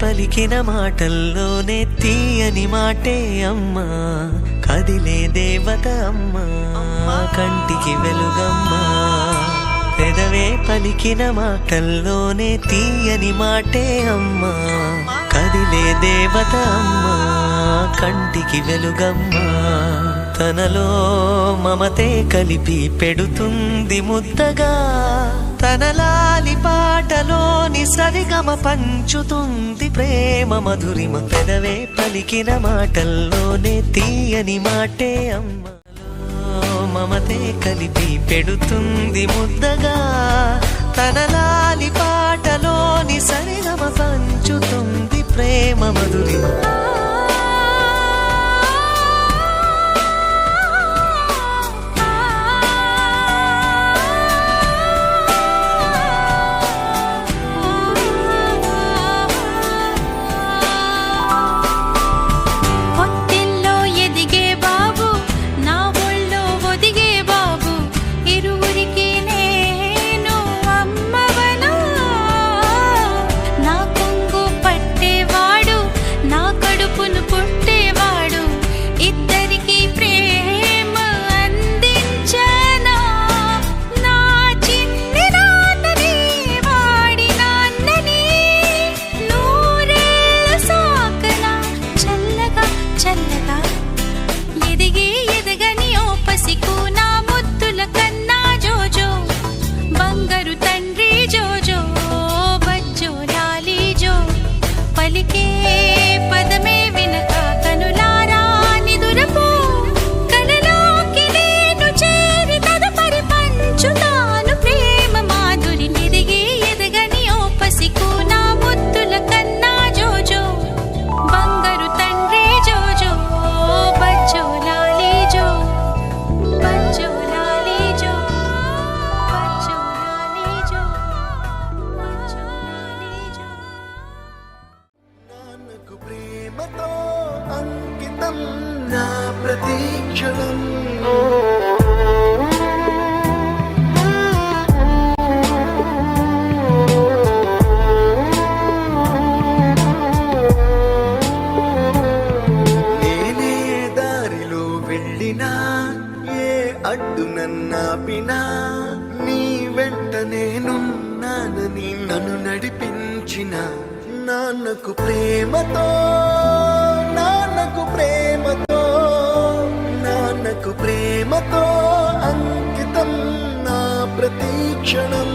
పలికిన మాటల్లోనే తీయని మాటే అమ్మా, కదిలే దేవత అమ్మా, కంటికి వెలుగమ్మా. పెదవే పలికిన మాటల్లోనే తీయని మాటే అమ్మా, కదిలే దేవత అమ్మా, కంటికి వెలుగమ్మా. తనలో మమతే కలిపి పెడుతుంది ముద్దగా, తన లాలి పాటలోని సరిగమ పంచుతుంది ప్రేమ మధురిమ. పెదవే పలికిన మాటల్లోనే తీయని మాటే అమ్మ, మమతే కలిపి పెడుతుంది ముద్దగా, తన లాలి పాటలోని సరిగమ పంచుతుంది ప్రేమ మధురిమ. అంకితం నా ప్రతీక్షణం, నేనే దారిలో వెళ్ళినా, ఏ అడ్డు నన్నాపినా, నీ వెంట నేనున్నానని నన్ను నడిపించిన నాన్నకు ప్రేమతో, నాన్నకు ప్రేమతో, నాన్నకు ప్రేమతో అంకితం నా ప్రతీక్షణం.